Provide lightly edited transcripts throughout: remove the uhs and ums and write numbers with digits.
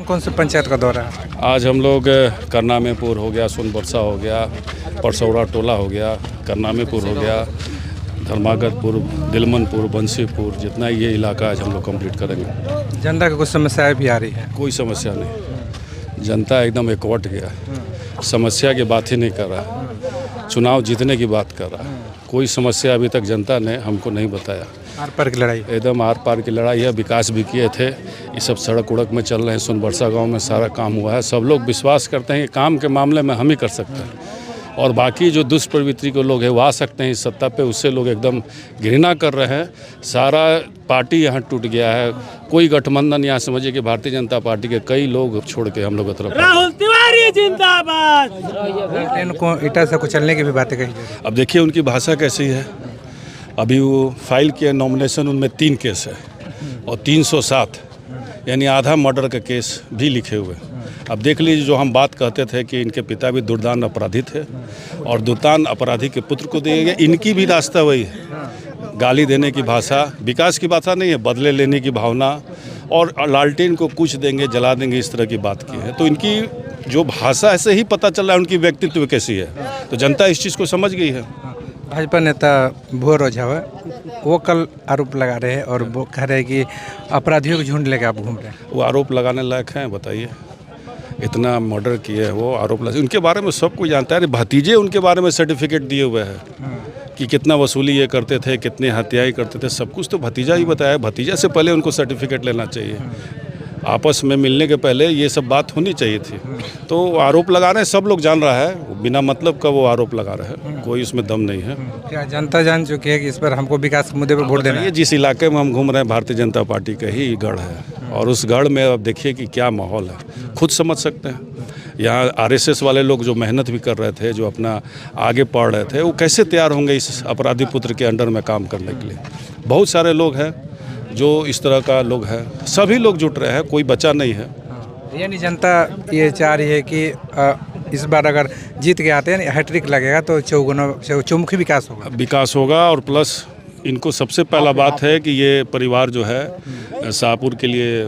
कौन से पंचायत का दौरा है? आज हम लोग करनामेपुर हो गया, सोनबरसा हो गया, परसौरा टोला हो गया, करनामेपुर हो गया, धर्मागतपुर, दिलमनपुर, बंसीपुर, जितना ये इलाका आज हम लोग कंप्लीट करेंगे। जनता की कुछ समस्याएं भी आ रही है। कोई समस्या नहीं, जनता एकदम एकवट गया, समस्या की बात ही नहीं कर रहा, चुनाव जीतने की बात कर रहा है। कोई समस्या अभी तक जनता ने हमको नहीं बताया। आर पार की लड़ाई, एकदम आर पार की लड़ाई है। विकास भी किए थे, ये सब सड़क उड़क में चल रहे हैं। सोनबरसा गांव में सारा काम हुआ है। सब लोग विश्वास करते हैं कि काम के मामले में हम ही कर सकते हैं, और बाकी जो दुष्प्रवृत्ति के लोग हैं वो आ सकते हैं इस सत्ता पे, उससे लोग एकदम घृणा कर रहे हैं। सारा पार्टी यहाँ टूट गया है। कोई गठबंधन यहाँ समझिए कि भारतीय जनता पार्टी के कई लोग छोड़ के हम लोग की तरफ। राहुल तिवारी जिंदाबाद। इनको ईटा से कुचलने की भी बातें कही जा रही है। अब देखिए उनकी भाषा कैसी है। अभी वो फाइल किए नॉमिनेशन, उनमें 3 केस है और 307 यानी आधा मर्डर का केस भी लिखे हुए। अब देख लीजिए, जो हम बात कहते थे कि इनके पिता भी दुर्दान अपराधी थे और दुर्दान अपराधी के पुत्र को दिए गए, इनकी भी रास्ता वही है। गाली देने की भाषा, विकास की भाषा नहीं है, बदले लेने की भावना, और लालटेन को कुछ देंगे, जला देंगे, इस तरह की बात की है। तो इनकी जो भाषा ऐसे ही पता चल रहा है उनकी व्यक्तित्व कैसी है। तो जनता इस चीज़ को समझ गई है। भाजपा नेता भुवर ओझा वो कल आरोप लगा रहे हैं और वो कह रहे हैं कि अपराधियों को झुंड लेकर आप घूम रहे हैं। वो आरोप लगाने लायक हैं? बताइए, इतना मर्डर किए हैं वो, आरोप लगा। उनके बारे में सब कोई जानता है। भतीजे उनके बारे में सर्टिफिकेट दिए हुए हैं कि कितना वसूली ये करते थे, कितने हत्याएं करते थे, सब कुछ तो भतीजा ही बताया। भतीजा से पहले उनको सर्टिफिकेट लेना चाहिए। आपस में मिलने के पहले ये सब बात होनी चाहिए थी। तो आरोप लगा रहे हैं, सब लोग जान रहा है, बिना मतलब का वो आरोप लगा रहे हैं, कोई उसमें दम नहीं है। क्या जनता जान चुकी है कि इस पर हमको विकास के मुद्दे पर वोट देना है? ये जिस इलाके में हम घूम रहे हैं, भारतीय जनता पार्टी का ही गढ़ है, और उस गढ़ में अब देखिए कि क्या माहौल है, खुद समझ सकते हैं। यहाँ आरएसएस वाले लोग जो मेहनत भी कर रहे थे, जो अपना आगे पढ़ रहे थे, वो कैसे तैयार होंगे इस अपराधी पुत्र के अंडर में काम करने के लिए? बहुत सारे लोग हैं जो इस तरह का लोग हैं, सभी लोग जुट रहे हैं, कोई बचा नहीं है। यानी जनता ये चाह रही है कि इस बार अगर जीत के आते हैं, हैट्रिक लगेगा तो चौमुखी विकास होगा। विकास होगा, और प्लस इनको सबसे पहला बात है कि ये परिवार जो है शाहपुर के लिए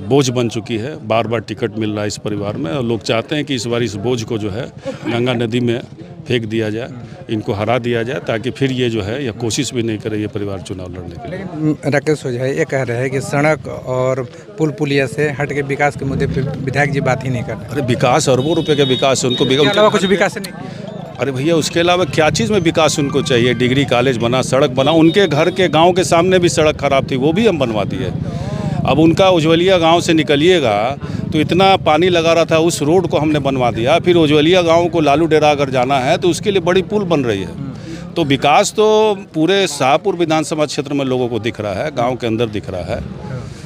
बोझ बन चुकी है। बार बार टिकट मिल रहा है इस परिवार में, और लोग चाहते हैं कि इस बार इस बोझ को जो है गंगा नदी में फेंक दिया जाए, इनको हरा दिया जाए, ताकि फिर ये जो है, या कोशिश भी नहीं करे ये परिवार चुनाव लड़ने के लिए। लेकिन राकेश ओझा ये कह रहे हैं कि सड़क और पुल पुलिया से हट के विकास के मुद्दे पे विधायक जी बात ही नहीं कर रहे। अरे विकास, अरबों रुपए का विकास है, उनको अलावा कुछ विकास नहीं किया। अरे भैया, उसके अलावा क्या चीज़ में विकास उनको चाहिए? डिग्री कॉलेज बना, सड़क बना, उनके घर के गांव के सामने भी सड़क खराब थी, वो भी हम बनवा दिए। अब उनका उज्ज्वलिया गांव से निकलिएगा तो इतना पानी लगा रहा था, उस रोड को हमने बनवा दिया। फिर उज्ज्वलिया गांव को लालू डेरा अगर जाना है तो उसके लिए बड़ी पुल बन रही है। तो विकास तो पूरे शाहपुर विधानसभा क्षेत्र में लोगों को दिख रहा है, गाँव के अंदर दिख रहा है।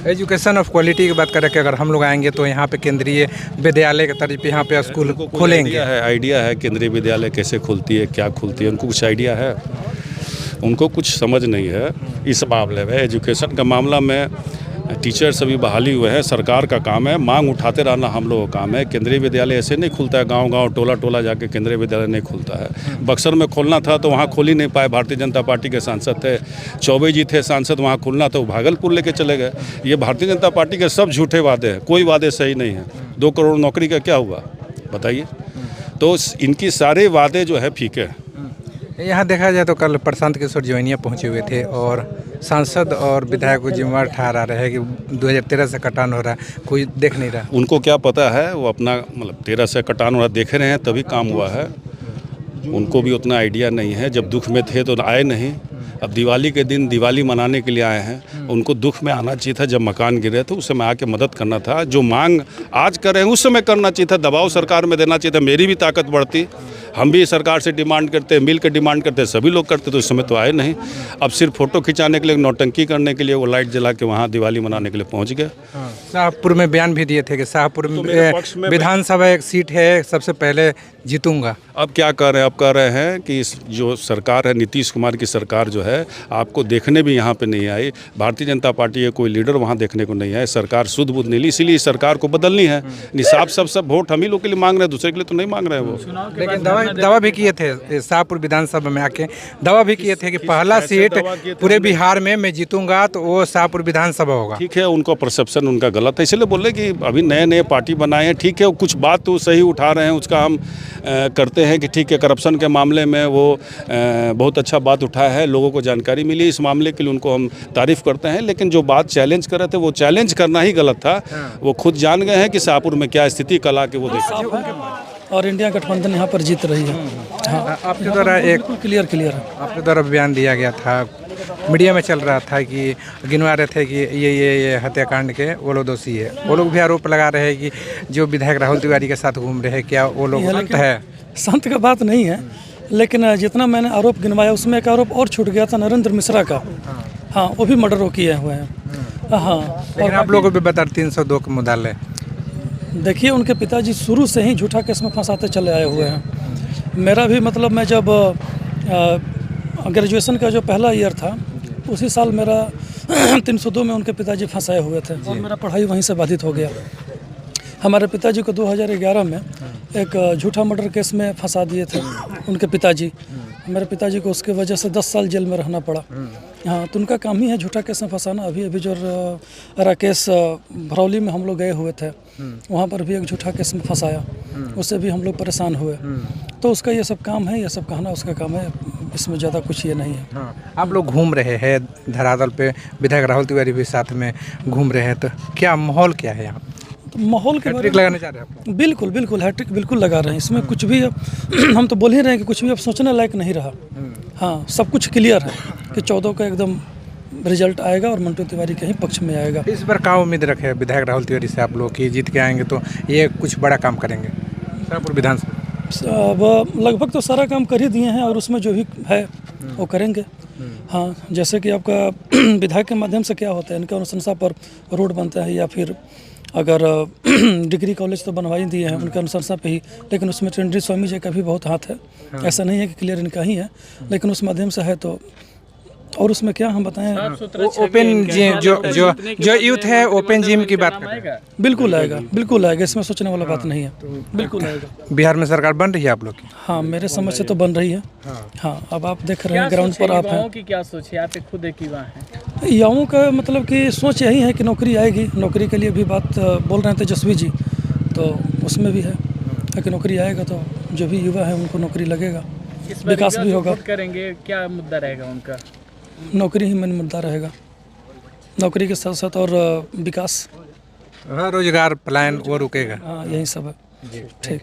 एजुकेशन ऑफ क्वालिटी की बात करें कि अगर हम लोग आएंगे तो यहाँ पे केंद्रीय विद्यालय के तरीके यहाँ पे स्कूल खोलेंगे। आइडिया है केंद्रीय विद्यालय कैसे खुलती है, क्या खुलती है, उनको कुछ आइडिया है? उनको कुछ समझ नहीं है इस मामले में। एजुकेशन का मामला में टीचर सभी बहाली हुए हैं, सरकार का काम है, मांग उठाते रहना हम लोगों का काम है। केंद्रीय विद्यालय ऐसे नहीं खुलता है, गांव-गांव, टोला-टोला जाके केंद्रीय विद्यालय नहीं खुलता है। बक्सर में खोलना था तो वहाँ खोल ही नहीं पाए, भारतीय जनता पार्टी के सांसद थे, चौबे जी थे सांसद, वहाँ खोलना था, वो भागलपुर लेके चले गए। ये भारतीय जनता पार्टी के सब झूठे वादे हैं, कोई वादे सही नहीं है। 2 करोड़ नौकरी का क्या हुआ बताइए? तो इनकी सारे वादे जो है फीके हैं। यहाँ देखा जाए तो कल प्रशांत किशोर जौनिया पहुँचे हुए थे और सांसद और विधायक को जिम्मेवार ठहरा रहे हैं कि 2013 से कटान हो रहा है, कोई देख नहीं रहा। उनको क्या पता है? वो अपना मतलब 13 से कटान हो रहा देख रहे हैं तभी काम हुआ है। उनको भी उतना आइडिया नहीं है। जब दुख में थे तो आए नहीं, अब दिवाली के दिन दिवाली मनाने के लिए आए हैं। उनको दुख में आना चाहिए था, जब मकान गिरे थे उस समय आके मदद करना था। जो मांग आज कर रहे हैं उस समय करना चाहिए था, दबाव सरकार में देना चाहिए था, मेरी भी ताकत बढ़ती। हम भी सरकार से डिमांड करते, मिल के डिमांड करते, सभी लोग करते, तो उस समय तो आए नहीं। अब सिर्फ फोटो खिंचाने के लिए, नौटंकी करने के लिए वो लाइट जला के वहाँ दिवाली मनाने के लिए पहुँच गए। शाहपुर में बयान भी दिए थे कि शाहपुर में विधानसभा एक सीट है, सबसे पहले जीतूंगा। अब क्या कर रहे हैं? अब कह रहे हैं कि जो सरकार है, नीतीश कुमार की सरकार जो है, आपको देखने भी यहाँ पे नहीं आई। भारतीय जनता पार्टी के कोई लीडर वहाँ देखने को नहीं आए, सरकार सुध बुध नहीं ली, इसीलिए सरकार को बदलनी है। निसाब सब वोट हम ही लोग के लिए मांग रहे हैं, दूसरे के लिए तो नहीं मांग रहे हैं वो। लेकिन दावा दावा भी किए थे शाहपुर विधानसभा में आके, दावा भी किए थे कि पहला सीट पूरे बिहार में मैं जीतूंगा तो वो शाहपुर विधानसभा होगा। ठीक है, उनका परसेप्शन उनका गलत है, इसलिए बोल रहे कि अभी नए नए पार्टी बनाए हैं। ठीक है, कुछ बात तो सही उठा रहे हैं, उसका हम करते हैं कि ठीक है, करप्शन के मामले में वो बहुत अच्छा बात उठाया है, लोगों को जानकारी मिली इस मामले के लिए, उनको हम तारीफ़ करते हैं। लेकिन जो बात चैलेंज कर रहे थे वो चैलेंज करना ही गलत था। वो खुद जान गए हैं कि शाहपुर में क्या स्थिति कला के वो देख, और इंडिया गठबंधन यहाँ पर जीत रही है। हाँ, आपके द्वारा एक क्लियर है। आपके द्वारा बयान दिया गया था, मीडिया में चल रहा था कि गिनवा रहे थे कि ये हत्याकांड के वो लोग दोषी है। वो लोग भी आरोप लगा रहे हैं कि जो विधायक राहुल तिवारी के साथ घूम रहे हैं, क्या वो लोग संत है? संत का बात नहीं है, लेकिन जितना मैंने आरोप गिनवाया उसमें एक आरोप और छूट गया था नरेंद्र मिश्रा का। हाँ, वो भी मर्डर वो किए हुए हैं। हाँ, लेकिन आप लोगों को भी बता 302 के मुद्दा। देखिए, उनके पिताजी शुरू से ही झूठा केस में फंसाते चले आए हुए हैं। मेरा भी मतलब मैं जब ग्रेजुएशन का जो पहला ईयर था उसी साल मेरा 302 में उनके पिताजी फंसाए हुए थे और मेरा पढ़ाई वहीं से बाधित हो गया। हमारे पिताजी को 2011 में एक झूठा मर्डर केस में फंसा दिए थे उनके पिताजी। मेरे पिताजी को उसके वजह से 10 साल जेल में रहना पड़ा। हाँ, तो उनका काम ही है झूठा केस में फंसाना। अभी जो राकेश भरौली में हम लोग गए हुए थे, वहाँ पर भी एक झूठा केस में फंसाया, उससे भी हम लोग परेशान हुए। तो उसका ये सब काम है, ये सब कहना उसका काम है, इसमें ज़्यादा कुछ ये नहीं है। हाँ, आप लोग घूम रहे हैं धरातल पे, विधायक राहुल तिवारी भी साथ में घूम रहे हैं, तो क्या माहौल क्या है यहाँ? तो माहौल के हैट्रिक लगाने चाह रहे हैं आप लोग? बिल्कुल हैट्रिक बिल्कुल लगा रहे हैं। इसमें कुछ भी हम तो बोल ही रहे हैं कि कुछ भी अब सोचने लायक नहीं रहा। हाँ, सब कुछ क्लियर है कि 14 का एकदम रिजल्ट आएगा और मंटू तिवारी के ही पक्ष में आएगा। इस बार क्या उम्मीद रखे विधायक राहुल तिवारी से आप लोग की जीत के आएंगे तो ये कुछ बड़ा काम करेंगे शाहपुर विधानसभा? अब लगभग तो सारा काम कर ही दिए हैं और उसमें जो भी है वो करेंगे। हाँ, जैसे कि आपका विधायक के माध्यम से क्या होता है, इनके अनुशंसा पर रोड बनता है, या फिर अगर डिग्री कॉलेज तो बनवा ही दिए हैं उनके अनुशंसा पे ही, लेकिन उसमें टेंडरी स्वामी जी का भी बहुत हाथ है। ऐसा नहीं है कि क्लियर इनका ही है, लेकिन उस माध्यम से है। तो और उसमें क्या हम बताएं, ओपन जिम जो यूथ है, ओपन जिम की बात कर रहे हैं। बिल्कुल आएगा, इसमें सोचने वाला बात नहीं है, बिल्कुल आएगा। बिहार में सरकार बन रही है आप लोग की? हाँ, मेरे समझ से तो बन रही है। हाँ, अब आप देख रहे हैं ग्राउंड पर आप हैं। की क्या सोच है? आप खुद एक युवा हैं। युवाओं का मतलब कि सोच यही है कि नौकरी आएगी। नौकरी के लिए भी बात बोल रहे हैं तेजस्वी जी, तो उसमें भी है कि नौकरी आएगा तो जो भी युवा है उनको नौकरी लगेगा, विकास भी होगा। करेंगे, क्या मुद्दा रहेगा उनका? नौकरी ही मेन मुद्दा रहेगा, नौकरी के साथ साथ और विकास, रोजगार पलायन वो रुकेगा। हाँ, यही सब है। ठीक।